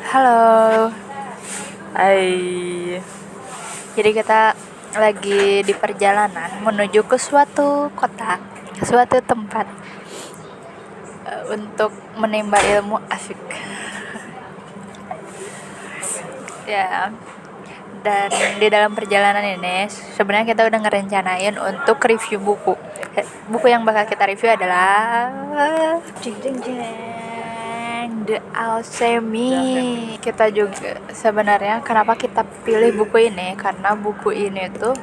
Halo, Hai, jadi kita lagi di perjalanan menuju ke suatu kota, suatu tempat untuk menimba ilmu asik. Ya, dan di dalam perjalanan ini sebenarnya kita udah ngerencanain untuk review buku. Buku yang bakal kita review adalah jeng jeng jeng The Alchemy. Kita juga sebenarnya kenapa kita pilih buku ini, karena buku ini tuh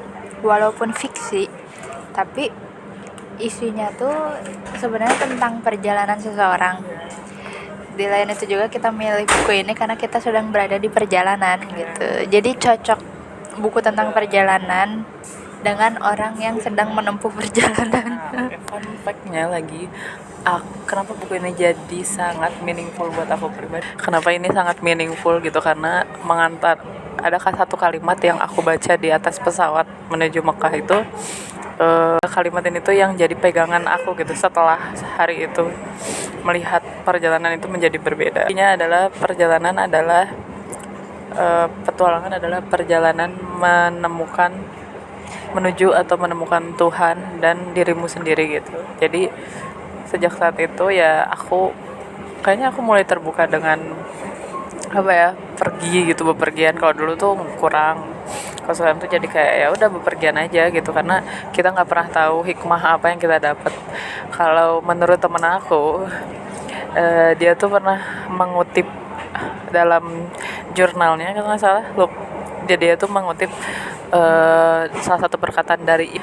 walaupun fiksi tapi isinya tuh sebenarnya tentang perjalanan seseorang. Di lain itu juga kita milih buku ini karena kita sedang berada di perjalanan gitu. Jadi cocok buku tentang perjalanan dengan orang yang sedang menempuh perjalanan. fun fact-nya lagi, kenapa buku ini jadi sangat meaningful buat aku pribadi? Kenapa ini sangat meaningful gitu? Karena mengantar, adakah satu kalimat yang aku baca di atas pesawat menuju Mekah itu, kalimat ini tuh yang jadi pegangan aku gitu setelah hari itu melihat perjalanan itu menjadi berbeda. Intinya adalah petualangan adalah perjalanan menuju atau menemukan Tuhan dan dirimu sendiri gitu. Jadi sejak saat itu ya kayaknya aku mulai terbuka dengan pergi gitu, bepergian. Kalau dulu tuh kurang, kalau sekarang tuh jadi kayak ya udah bepergian aja gitu, karena kita nggak pernah tahu hikmah apa yang kita dapat. Kalau menurut temen aku, dia tuh pernah mengutip dalam jurnalnya kalau nggak salah, dia tuh mengutip salah satu perkataan dari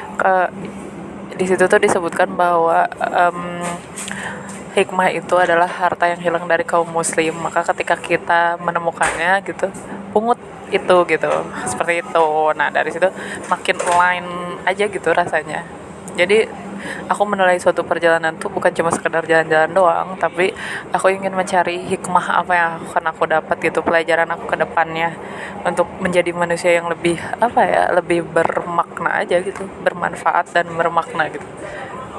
di situ tuh disebutkan bahwa hikmah itu adalah harta yang hilang dari kaum muslim, maka ketika kita menemukannya gitu, pungut itu gitu, seperti itu. Nah dari situ makin align aja gitu rasanya. Jadi aku menilai suatu perjalanan tuh bukan cuma sekedar jalan-jalan doang, tapi aku ingin mencari hikmah apa yang akan aku dapat gitu, pelajaran aku ke depannya untuk menjadi manusia yang lebih bermakna aja gitu, bermanfaat dan bermakna gitu.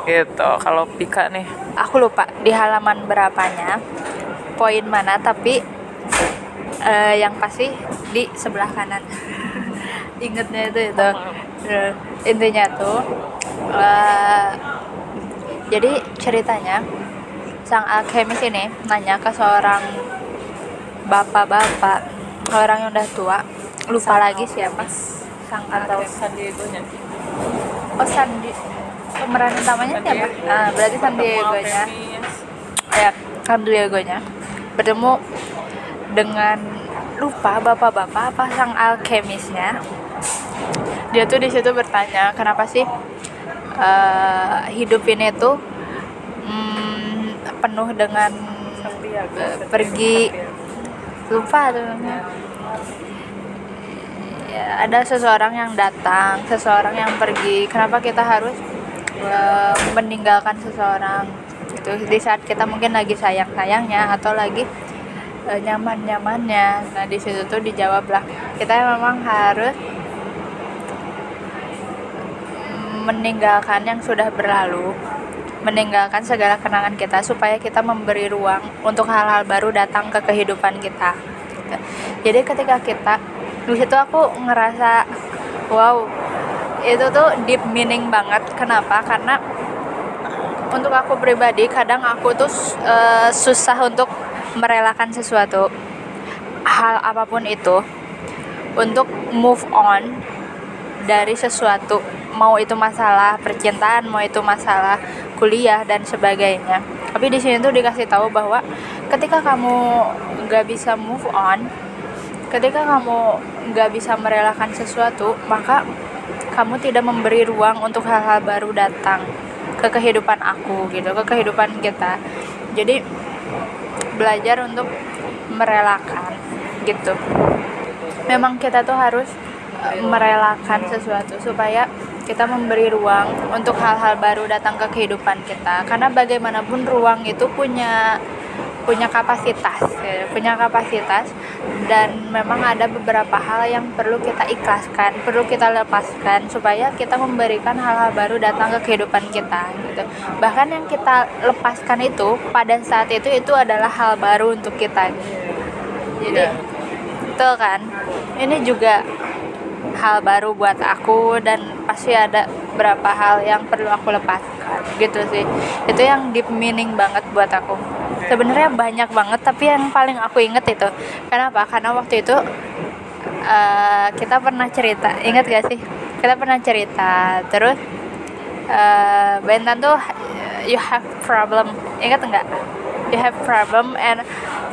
Gitu. Kalau Pika nih, Aku lupa di halaman berapanya, poin mana, tapi yang pasti di sebelah kanan. Ingatnya itu. Intinya tuh jadi ceritanya sang alkemis ini nanya ke seorang bapak-bapak, orang yang udah tua, lupa lagi siapa, sang atau alkemis. San Diego-nya. Oh, pemeran utamanya siapa? Berarti San Diego-nya. Ya, San Diego-nya bertemu dengan, lupa, bapak-bapak apa sang alkemisnya. Dia tuh di situ bertanya, kenapa sih hidup ini tuh penuh dengan pergi, lupa tuh namanya. Ya, ada seseorang yang datang, seseorang yang pergi. Kenapa kita harus meninggalkan seseorang itu di saat kita mungkin lagi sayang-sayangnya atau lagi nyaman-nyamannya. Nah di situ tuh dijawablah, kita memang harus meninggalkan yang sudah berlalu, meninggalkan segala kenangan kita supaya kita memberi ruang untuk hal-hal baru datang ke kehidupan kita. Jadi ketika kita di situ, aku ngerasa wow, itu tuh deep meaning banget. Kenapa? Karena untuk aku pribadi kadang aku tuh susah untuk merelakan sesuatu, hal apapun itu, untuk move on dari sesuatu, mau itu masalah percintaan, mau itu masalah kuliah dan sebagainya. Tapi di sini tuh dikasih tahu bahwa ketika kamu nggak bisa move on, ketika kamu nggak bisa merelakan sesuatu, maka kamu tidak memberi ruang untuk hal-hal baru datang ke kehidupan aku gitu, ke kehidupan kita. Jadi belajar untuk merelakan gitu. Memang kita tuh harus merelakan sesuatu supaya kita memberi ruang untuk hal-hal baru datang ke kehidupan kita. Karena bagaimanapun ruang itu punya kapasitas, dan memang ada beberapa hal yang perlu kita ikhlaskan, perlu kita lepaskan supaya kita memberikan hal-hal baru datang ke kehidupan kita gitu. Bahkan yang kita lepaskan itu pada saat itu adalah hal baru untuk kita. Jadi betul kan, ini juga hal baru buat aku dan pasti ada beberapa hal yang perlu aku lepaskan gitu sih. Itu yang deep meaning banget buat aku. Sebenarnya banyak banget, tapi yang paling aku inget itu kenapa, karena waktu itu kita pernah cerita, ingat gak sih, kita pernah cerita terus Bentan tuh you have problem, ingat nggak, you have problem, and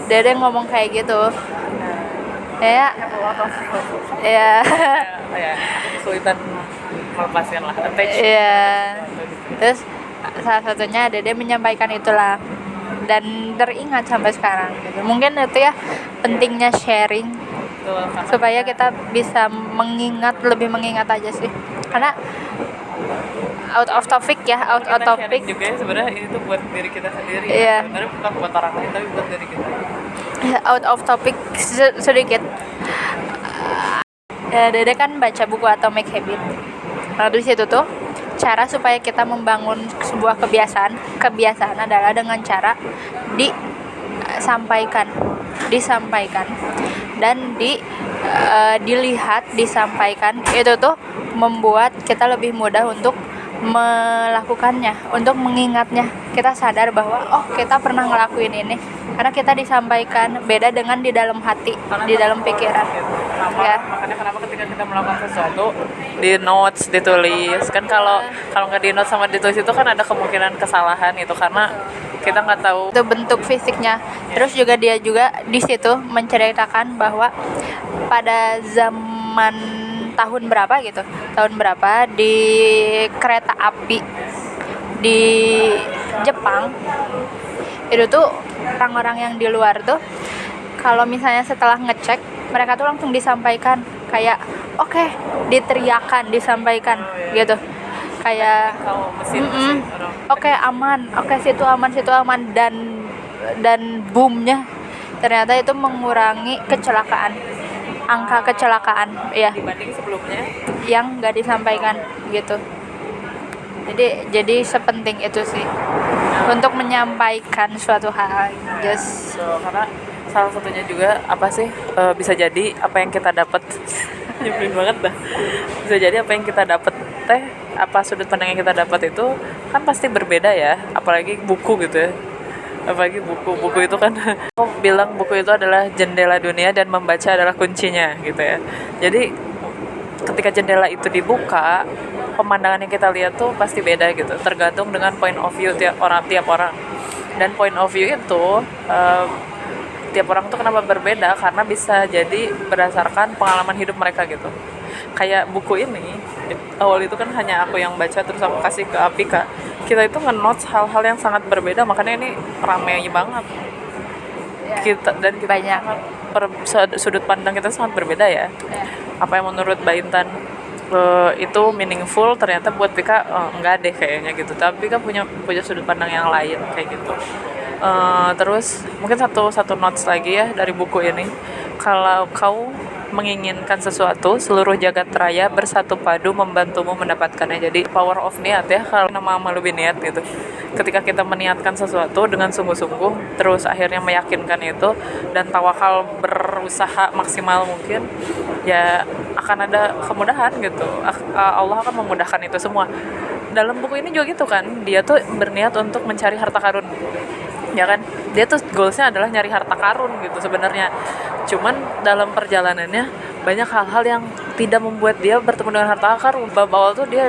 Dede ngomong kayak gitu ya. Ya. Ya, kesulitan melepaskan lah, attach. Ya. Terus salah satunya Dede menyampaikan itulah dan teringat sampai sekarang gitu. Mungkin itu ya pentingnya sharing supaya kita bisa lebih mengingat aja sih. Karena out of topic juga ya, sebenarnya ini tuh buat diri kita sendiri. Iya. Sebenarnya bukan buat orang lain tapi buat diri kita. Out of topic sedikit. Dede kan baca buku Atomic Habit. Nah, di situ tuh cara supaya kita membangun sebuah kebiasaan adalah dengan cara disampaikan dan disampaikan. Itu tuh membuat kita lebih mudah untuk melakukannya, untuk mengingatnya. Kita sadar bahwa oh, kita pernah ngelakuin ini karena kita disampaikan, beda dengan di dalam hati, di dalam pikiran. Makanya kenapa ketika kita melakukan sesuatu di notes, ditulis kan, kalau nggak di notes sama ditulis itu kan ada kemungkinan kesalahan itu karena kita nggak tahu itu bentuk fisiknya. Terus juga dia juga di situ menceritakan bahwa pada zaman tahun berapa di kereta api di Jepang itu tuh orang-orang yang di luar tuh kalau misalnya setelah ngecek mereka tuh langsung disampaikan kayak oke, diteriakan, disampaikan gitu kayak oke, aman, oke, situ aman, dan boomnya ternyata itu mengurangi angka kecelakaan ya dibanding sebelumnya yang nggak disampaikan gitu. Jadi sepenting itu sih untuk menyampaikan suatu hal. Just karena salah satunya juga apa sih, bisa jadi apa yang kita dapat nyebelin banget dah, bisa jadi apa yang kita dapat apa sudut pandang yang kita dapat itu kan pasti berbeda ya, apalagi buku gitu ya. Apalagi buku itu kan aku bilang buku itu adalah jendela dunia dan membaca adalah kuncinya gitu ya. Jadi ketika jendela itu dibuka, pemandangan yang kita lihat tuh pasti beda gitu, tergantung dengan point of view tiap orang. Dan point of view itu tiap orang tuh kenapa berbeda, karena bisa jadi berdasarkan pengalaman hidup mereka gitu. Kayak buku ini awal itu kan hanya aku yang baca, terus aku kasih ke Apika, kita itu nge-notes hal-hal yang sangat berbeda, makanya ini ramai banget kita banyak sudut pandang kita sangat berbeda ya. Apa yang menurut Mbak Intan itu meaningful, ternyata buat Pika enggak deh kayaknya gitu, tapi kan punya sudut pandang yang lain kayak gitu. Terus mungkin satu notes lagi ya dari buku ini, kalau kau menginginkan sesuatu, seluruh jagat raya bersatu padu membantumu mendapatkannya. Jadi power of niat ya, kalau nama lebih niat gitu. Ketika kita meniatkan sesuatu dengan sungguh-sungguh, terus akhirnya meyakinkan itu dan tawakal, berusaha maksimal mungkin, ya akan ada kemudahan gitu. Allah akan memudahkan itu semua. Dalam buku ini juga gitu kan, dia tuh berniat untuk mencari harta karun, ya kan, dia tuh goalsnya adalah nyari harta karun gitu sebenarnya. Cuman dalam perjalanannya banyak hal-hal yang tidak membuat dia bertemu dengan harta karun. Bab awal tuh dia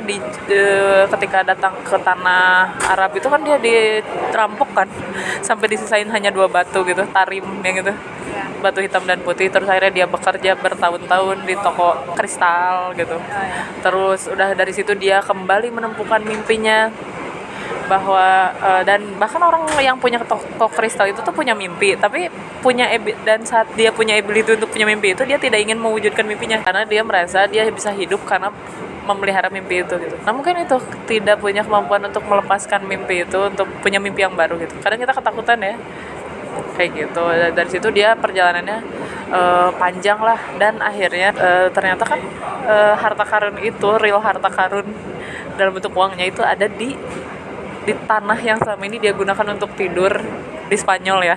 ketika datang ke tanah Arab itu kan dia dirampok kan, sampai disisain hanya 2 batu gitu, tarim yang gitu, batu hitam dan putih. Terus akhirnya dia bekerja bertahun-tahun di toko kristal gitu. Terus udah dari situ dia kembali menemukan mimpinya, bahwa dan bahkan orang yang punya toko kristal itu tuh punya mimpi, tapi dan saat dia punya ability untuk punya mimpi itu, dia tidak ingin mewujudkan mimpinya karena dia merasa dia bisa hidup karena memelihara mimpi itu gitu. Nah mungkin itu tidak punya kemampuan untuk melepaskan mimpi itu, untuk punya mimpi yang baru gitu. Kadang kita ketakutan ya kayak gitu. Dari situ dia perjalanannya panjang lah, dan akhirnya ternyata kan harta karun itu, real harta karun dalam bentuk uangnya itu ada di tanah yang selama ini dia gunakan untuk tidur di Spanyol ya.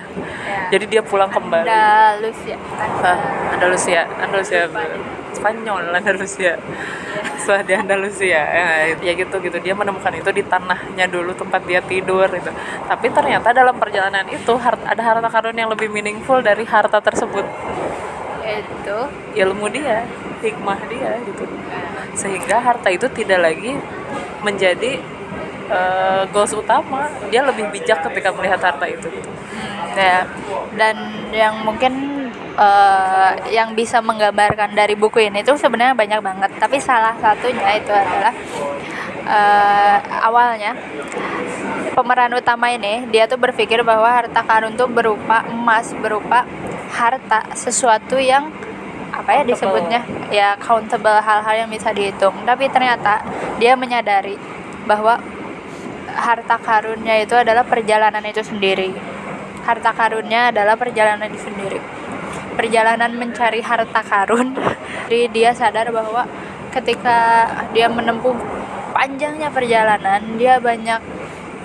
Jadi dia pulang kembali. Andalusia Spanyol, Andalusia setelah di Andalusia ya gitu dia menemukan itu di tanahnya dulu tempat dia tidur gitu. Tapi ternyata dalam perjalanan itu ada harta karun yang lebih meaningful dari harta tersebut, Itu ilmu dia, hikmah dia gitu. Sehingga harta itu tidak lagi menjadi goals utama, dia lebih bijak ketika melihat harta itu gitu. ya. Dan yang mungkin yang bisa menggambarkan dari buku ini tuh sebenarnya banyak banget, tapi salah satunya itu adalah awalnya pemeran utama ini dia tuh berpikir bahwa harta karun tuh berupa emas, berupa harta, sesuatu yang apa ya disebutnya ya countable, hal-hal yang bisa dihitung. Tapi ternyata dia menyadari bahwa harta karunnya itu adalah perjalanan itu sendiri. Harta karunnya adalah perjalanan itu sendiri. Perjalanan mencari harta karun. Jadi dia sadar bahwa ketika dia menempuh panjangnya perjalanan, dia banyak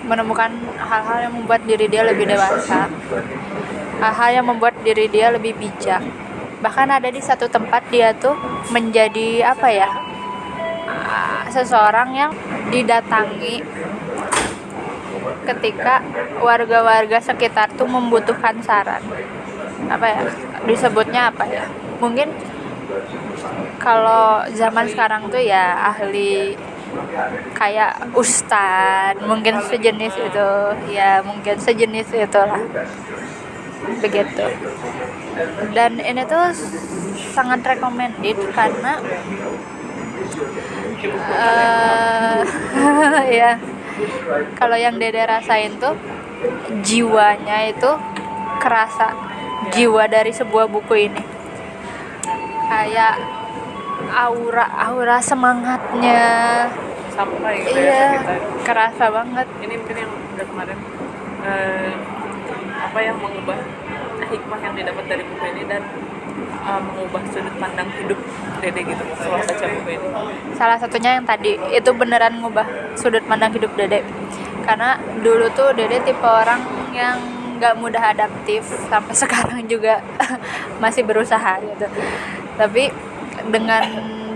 menemukan hal-hal yang membuat diri dia lebih dewasa, hal-hal yang membuat diri dia lebih bijak. Bahkan ada di satu tempat dia tuh menjadi apa ya, seseorang yang didatangi ketika warga-warga sekitar tuh membutuhkan saran. Apa ya disebutnya, apa ya, mungkin kalau zaman sekarang tuh ya ahli kayak ustad, mungkin sejenis itu ya, mungkin sejenis itulah begitu. Dan ini tuh sangat recommended karena ya kalau yang Dede rasain tuh jiwanya itu kerasa, jiwa dari sebuah buku ini kayak aura semangatnya Sampai gitu iya kita. kerasa banget. Ini mungkin yang udah kemarin apa yang mengubah hikmah yang didapat dari buku ini dan mengubah sudut pandang hidup Dede gitu setelah baca buku ini. Salah satunya yang tadi itu beneran ngubah sudut pandang hidup Dede, karena dulu tuh Dede tipe orang yang gak mudah adaptif, sampai sekarang juga masih berusaha gitu. Tapi dengan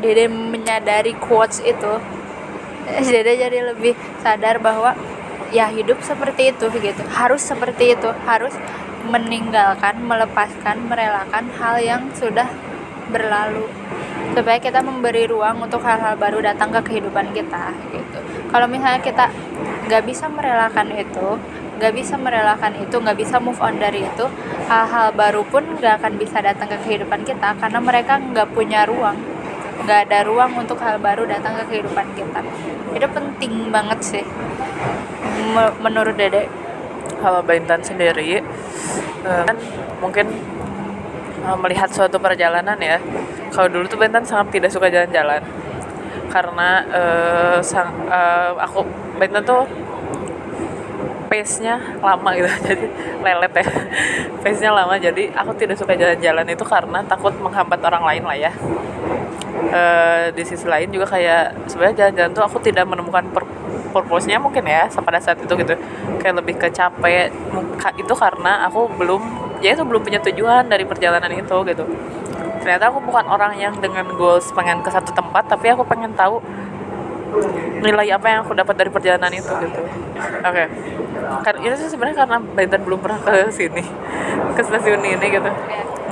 Dede menyadari quotes itu, Dede jadi lebih sadar bahwa ya hidup seperti itu gitu, harus seperti itu, harus meninggalkan, melepaskan, merelakan hal yang sudah berlalu supaya kita memberi ruang untuk hal-hal baru datang ke kehidupan kita gitu. Kalau misalnya kita nggak bisa merelakan itu, nggak bisa move on dari itu, hal-hal baru pun nggak akan bisa datang ke kehidupan kita karena mereka nggak punya ruang, nggak ada ruang untuk hal baru datang ke kehidupan kita. Itu penting banget sih menurut Dede. Kalau Bintan sendiri kan mungkin melihat suatu perjalanan ya. Kalau dulu tuh Bintan sangat tidak suka jalan-jalan karena Bintan tuh pace-nya lama gitu, jadi lelet ya. Pace-nya lama, jadi aku tidak suka jalan-jalan itu karena takut menghambat orang lain lah ya. Di sisi lain juga kayak sebenarnya jalan-jalan tuh aku tidak menemukan purpose-nya mungkin ya pada saat itu gitu, kayak lebih ke capek itu karena aku belum punya tujuan dari perjalanan itu gitu. Ternyata aku bukan orang yang dengan goals pengen ke satu tempat, tapi aku pengen tahu nilai apa yang aku dapat dari perjalanan itu gitu. Oke. Karena itu sih sebenarnya karena Bintan belum pernah ke sini, ke stasiun ini gitu.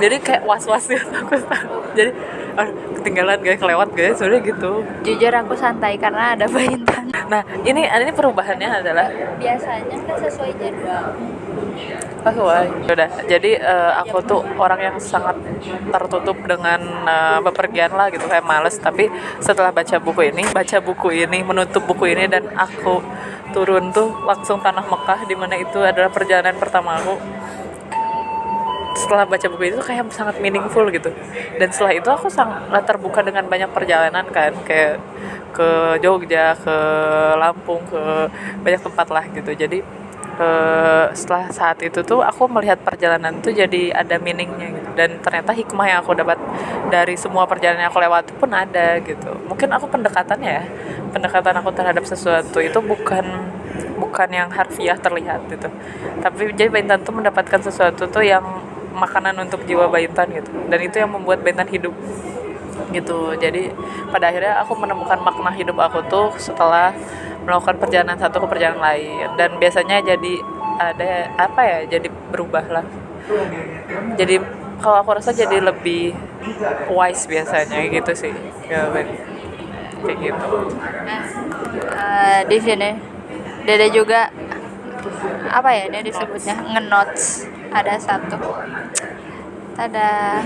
Jadi kayak was-was gitu aku. Jadi ketinggalan guys, kelewat guys, sebenarnya gitu. Jujur aku santai karena ada Bintan. Nah, ini perubahannya adalah Biasanya kan sesuai jadwal. Udah. Jadi aku tuh orang yang sangat tertutup dengan bepergian lah gitu, kayak males. Tapi setelah baca buku ini, menutup buku ini, dan aku turun tuh langsung tanah Mekah, di mana itu adalah perjalanan pertama aku. Setelah baca buku itu kayak sangat meaningful gitu. Dan setelah itu aku sangat terbuka dengan banyak perjalanan kan, kayak ke Jogja, ke Lampung, ke banyak tempat lah gitu. Jadi setelah saat itu tuh aku melihat perjalanan tuh jadi ada meaningnya gitu. Dan ternyata hikmah yang aku dapat dari semua perjalanan yang aku lewati pun ada gitu. Mungkin aku pendekatan aku terhadap sesuatu itu bukan bukan yang harfiah terlihat gitu. Tapi jadi Baintan tuh mendapatkan sesuatu tuh yang makanan untuk jiwa Baintan gitu, dan itu yang membuat Baintan hidup gitu. Jadi pada akhirnya aku menemukan makna hidup aku tuh setelah melakukan perjalanan satu ke perjalanan lain, dan biasanya jadi ada apa ya, jadi berubah lah. Jadi kalau aku rasa jadi lebih wise biasanya gitu sih ya, Ben. Kayak gitu. Di sini Dede juga apa ya ini disebutnya ngenotes ada satu ada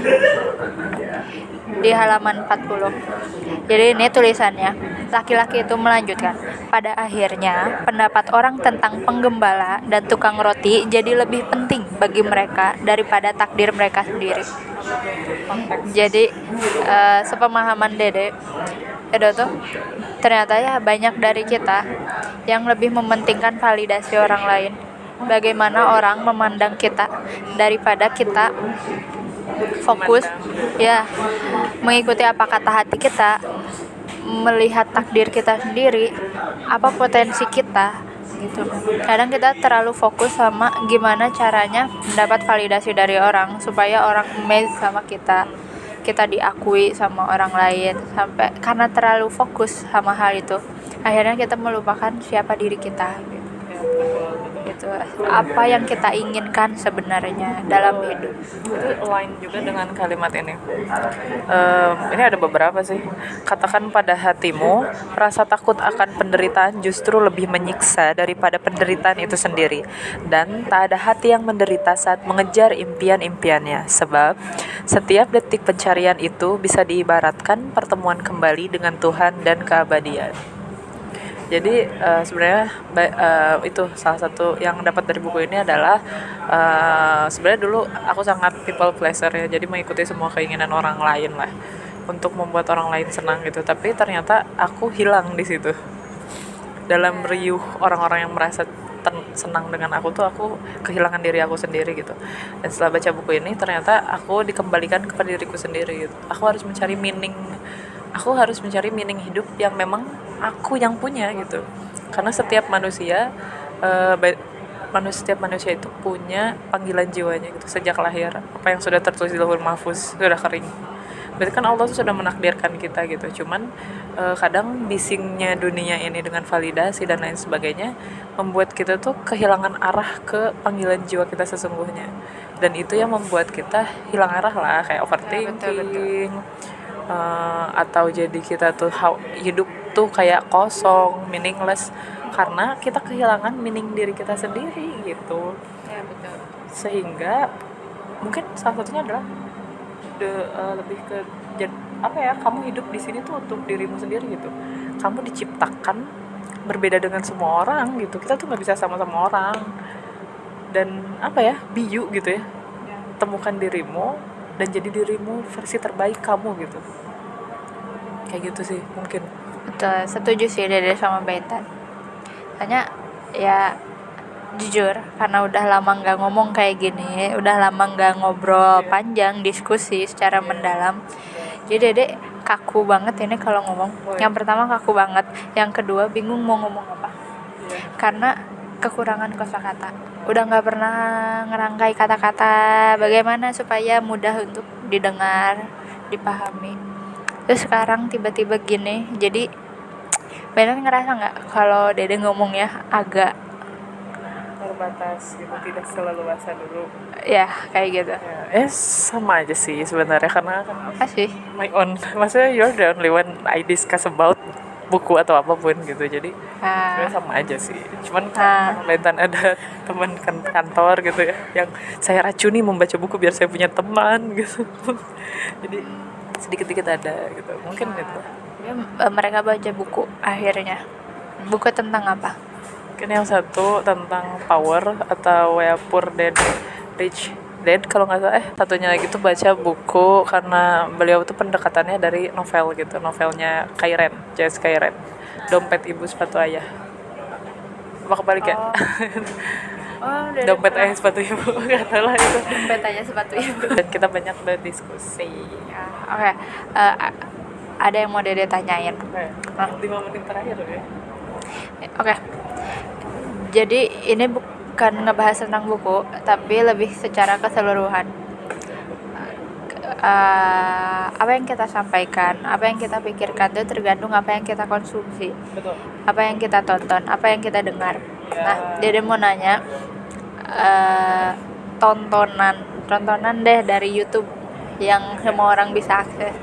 di halaman 40. Jadi ini tulisannya, laki-laki itu melanjutkan, pada akhirnya pendapat orang tentang penggembala dan tukang roti jadi lebih penting bagi mereka daripada takdir mereka sendiri. Jadi sepemahaman Dede itu tuh ternyata ya banyak dari kita yang lebih mementingkan validasi orang lain, bagaimana orang memandang kita, daripada kita fokus ya mengikuti apa kata hati kita, melihat takdir kita sendiri, apa potensi kita gitu. Kadang kita terlalu fokus sama gimana caranya mendapat validasi dari orang supaya orang amazed sama kita diakui sama orang lain, sampai karena terlalu fokus sama hal itu akhirnya kita melupakan siapa diri kita gitu, apa yang kita inginkan sebenarnya dalam hidup. Itu lain juga dengan kalimat ini. Ini ada beberapa sih. Katakan pada hatimu, rasa takut akan penderitaan justru lebih menyiksa daripada penderitaan itu sendiri. Dan tak ada hati yang menderita saat mengejar impian-impiannya. Sebab setiap detik pencarian itu bisa diibaratkan pertemuan kembali dengan Tuhan dan keabadian. Jadi sebenarnya itu salah satu yang dapat dari buku ini adalah sebenarnya dulu aku sangat people pleaser ya, jadi mengikuti semua keinginan orang lain lah untuk membuat orang lain senang gitu. Tapi ternyata aku hilang di situ dalam riuh orang-orang yang merasa senang dengan aku tuh, aku kehilangan diri aku sendiri gitu. Dan setelah baca buku ini ternyata aku dikembalikan kepada diriku sendiri gitu. Aku harus mencari mencari meaning hidup yang memang aku yang punya gitu. Karena setiap manusia setiap manusia itu punya panggilan jiwanya gitu sejak lahir. Apa yang sudah tertulis di Lauhul Mahfuz sudah kering. Berarti kan Allah tuh sudah menakdirkan kita gitu. Cuman kadang bisingnya dunia ini dengan validasi dan lain sebagainya membuat kita tuh kehilangan arah ke panggilan jiwa kita sesungguhnya. Dan itu yang membuat kita hilang arah lah, kayak overthinking. Atau jadi kita tuh hidup tuh kayak kosong, meaningless, karena kita kehilangan meaning diri kita sendiri gitu. Ya betul. Sehingga mungkin salah satunya adalah lebih ke kamu hidup di sini tuh untuk dirimu sendiri gitu. Kamu diciptakan berbeda dengan semua orang gitu. Kita tuh nggak bisa sama-sama orang. Dan be you gitu ya. Temukan dirimu dan jadi dirimu versi terbaik kamu gitu. Kayak gitu sih mungkin. Betul, setuju sih Dede sama Baitan. Hanya ya jujur karena udah lama nggak ngomong kayak gini, udah lama nggak ngobrol panjang, diskusi secara mendalam, jadi Dede kaku banget ini kalau ngomong. Yang pertama kaku banget, yang kedua bingung mau ngomong apa karena kekurangan kosakata. Udah nggak pernah ngerangkai kata-kata bagaimana supaya mudah untuk didengar, dipahami. Terus sekarang tiba-tiba gini, jadi benar ngerasa nggak kalau Dede ngomongnya agak terbatas gitu, tidak seleluasa dulu. Ya kayak gitu. Sama aja sih sebenarnya, karena kan Apa sih? my own, maksudnya you're the only one I discuss about buku atau apapun gitu, jadi sebenarnya sama aja sih. Cuman Baitan ada teman kantor gitu ya yang saya racuni membaca buku biar saya punya teman gitu. Jadi sedikit-sedikit ada gitu mungkin gitu. Mereka baca buku akhirnya. Buku tentang apa? Mungkin yang satu tentang power atau Poor Dad Rich Dad kalau nggak salah. Satunya lagi tuh baca buku karena beliau tuh pendekatannya dari novel gitu, novelnya Kairen, J.S. Kairen, Dompet Ibu Sepatu Ayah. Apa kebalik ya? Dompet ayah sepatu ibu, nggak tahu lah itu. Dompet ayah sepatu ibu. Dan kita banyak berdiskusi. Oke. Ada yang mau Dede tanyain. 5 menit terakhir ya. Oke. Jadi ini bukan ngebahas tentang buku, tapi lebih secara keseluruhan. Apa yang kita sampaikan, apa yang kita pikirkan itu tergantung apa yang kita konsumsi, Betul. apa yang kita tonton, apa yang kita dengar. Nah, Dede mau nanya, tontonan deh dari YouTube yang semua orang bisa akses,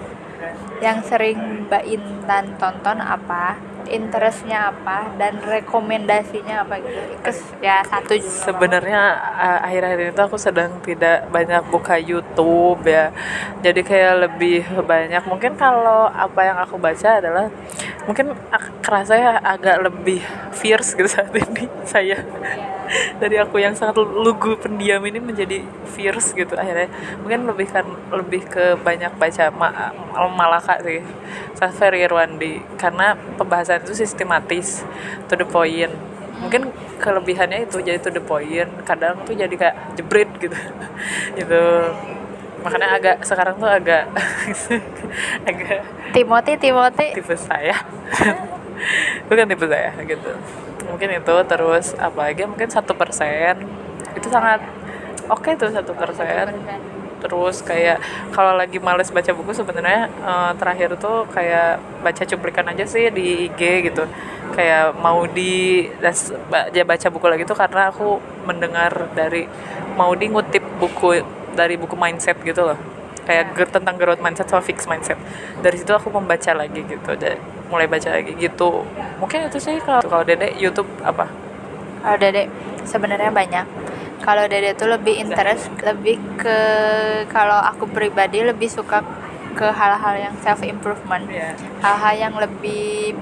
yang sering Mbak Intan tonton apa, interestnya apa, dan rekomendasinya apa gitu. Ya satu. Sebenarnya akhir-akhir ini tuh aku sedang tidak banyak buka YouTube ya. Jadi kayak lebih banyak mungkin kalau apa yang aku baca adalah mungkin kerasa ya agak lebih fierce gitu saat ini saya. Dari aku yang sangat lugu pendiam ini menjadi fierce gitu akhirnya. Mungkin lebih ke banyak baca Malaka sih. Saferi Irwandi karena pembahasan itu sistematis, to the point. Mungkin kelebihannya itu jadi to the point, kadang tuh jadi kayak jebret gitu gitu, makanya sekarang tuh agak Timothy tipe saya bukan tipe saya gitu. Mungkin itu, terus apa lagi, mungkin 1% itu sangat oke tuh 1%. Terus kayak kalau lagi males baca buku sebenarnya terakhir tuh kayak baca cuplikan aja sih di IG gitu. Kayak mau baca buku lagi tuh karena aku mendengar dari mau ngutip buku dari buku mindset gitu loh. Kayak tentang growth mindset sama fixed mindset. Dari situ aku membaca lagi gitu. Mulai baca lagi gitu. Mungkin itu sih. Kalau Dede YouTube apa? Kalau Dede sebenarnya banyak. Kalau Dede tuh lebih interest, lebih ke, kalau aku pribadi lebih suka ke hal-hal yang self improvement, hal-hal yang lebih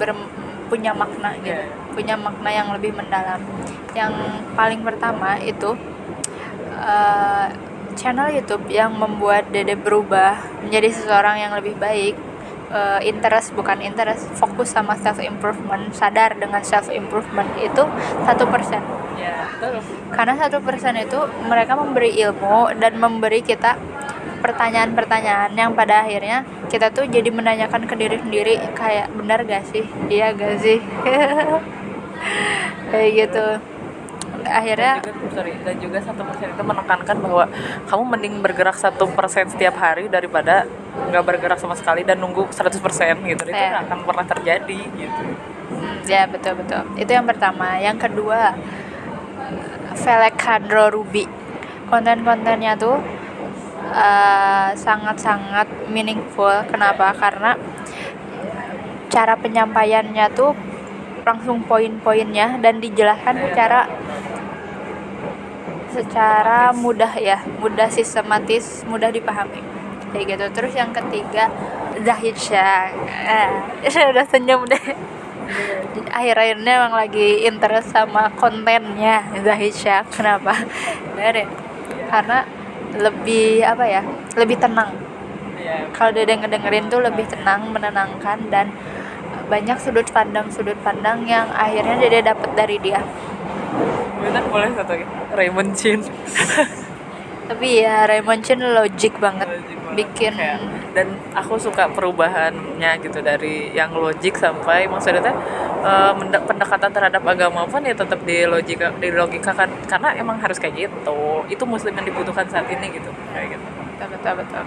punya makna gitu, punya makna yang lebih mendalam. Yang paling pertama itu channel YouTube yang membuat Dede berubah menjadi seseorang yang lebih baik. Fokus sama self improvement, sadar dengan self improvement itu 1%. Karena 1% itu mereka memberi ilmu dan memberi kita pertanyaan-pertanyaan yang pada akhirnya kita tuh jadi menanyakan ke diri sendiri, kayak benar gak sih, iya gak sih kayak gitu. Akhirnya dan juga 1% itu menekankan bahwa kamu mending bergerak 1% setiap hari daripada nggak bergerak sama sekali dan nunggu 100% gitu. Itu nggak akan pernah terjadi gitu. Ya betul. Itu yang pertama. Yang kedua, Alejandro Ruby, konten-kontennya tuh sangat-sangat meaningful. Kenapa? Karena cara penyampaiannya tuh langsung poin-poinnya dan dijelaskan secara mudah ya, mudah sistematis, mudah dipahami kayak gitu. Terus yang ketiga, Zahid Syah. Udah senyum deh. Akhir-akhirnya emang lagi interest sama kontennya Zahid Syah. Kenapa? Karena lebih lebih tenang. Kalau Dede ngedengerin tuh lebih tenang, menenangkan, dan banyak sudut pandang yang akhirnya Dede dapat dari dia. Benar, boleh satu lagi, Raymond Chin. Tapi ya Raymond Chin logik banget. Bikin dan aku suka perubahannya gitu, dari yang logik sampai maksudnya pendekatan terhadap agama pun ya tetap dilogikakan karena emang harus kayak gitu. Itu muslim yang dibutuhkan saat ini gitu, kayak gitu. Betul.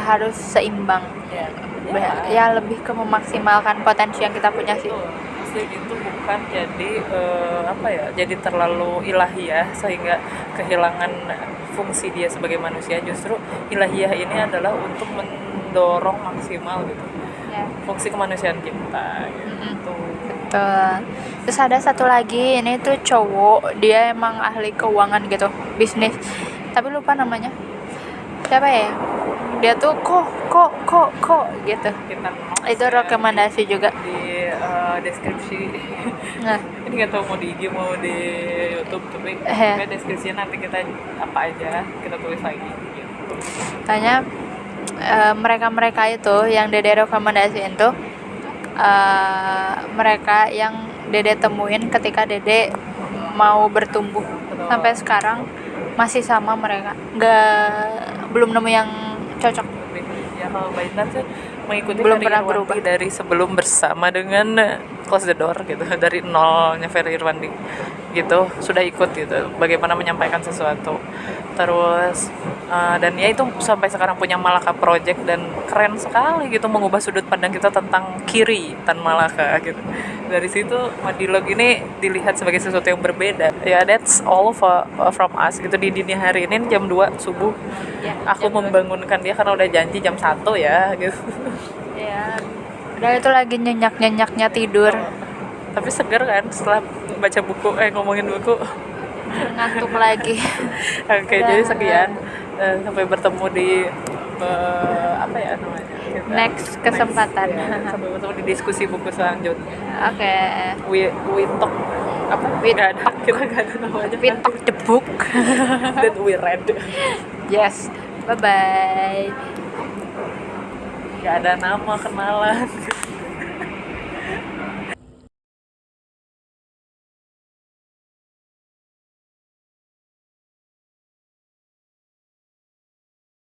Harus seimbang. Ya lebih ke memaksimalkan potensi yang kita punya sih. Muslim itu bukan jadi jadi terlalu ilahiyah sehingga kehilangan fungsi dia sebagai manusia. Justru ilahiyah ini adalah untuk mendorong maksimal gitu fungsi kemanusiaan kita gitu. Betul. Terus ada satu lagi, ini tuh cowok, dia emang ahli keuangan gitu, bisnis, tapi lupa namanya siapa ya. Dia tuh kok gitu. Itu rekomendasi juga di deskripsi. Nah, ini nggak tahu mau di IG mau di YouTube, tapi deskripsinya nanti kita apa aja kita tulis lagi gitu. Tanya mereka itu yang Dede rekomendasiin tuh mereka yang Dede temuin ketika Dede mau bertumbuh. Sampai sekarang masih sama mereka, belum nemu yang cocok. Ya kalau Mbak Intan sih mengikuti belum pernah berubah dari sebelum bersama dengan close the door gitu dari nolnya Ferry Irwandi gitu sudah ikut gitu bagaimana menyampaikan sesuatu terus dan ya itu sampai sekarang punya Malaka Project dan keren sekali gitu mengubah sudut pandang kita tentang kiri Tan Malaka gitu dari situ Madilog ini dilihat sebagai sesuatu yang berbeda ya that's all from us gitu di dini hari ini jam 2 subuh Ya, aku jam 2. membangunkan dia karena udah janji jam 1 ya gitu Ya, udah itu lagi nyenyak-nyenyaknya tidur. tapi segar kan setelah baca buku ngomongin buku. Ngantuk lagi. Oke, Udah. jadi sekian. Sampai bertemu di apa ya namanya? Next kesempatan. Sampai bertemu di diskusi buku selanjutnya. Oke. We talk apa? We Nggak ada. Kita nggak ada namanya. We talk the book. That we read. Yes. Bye bye. Nggak ada nama kenalan.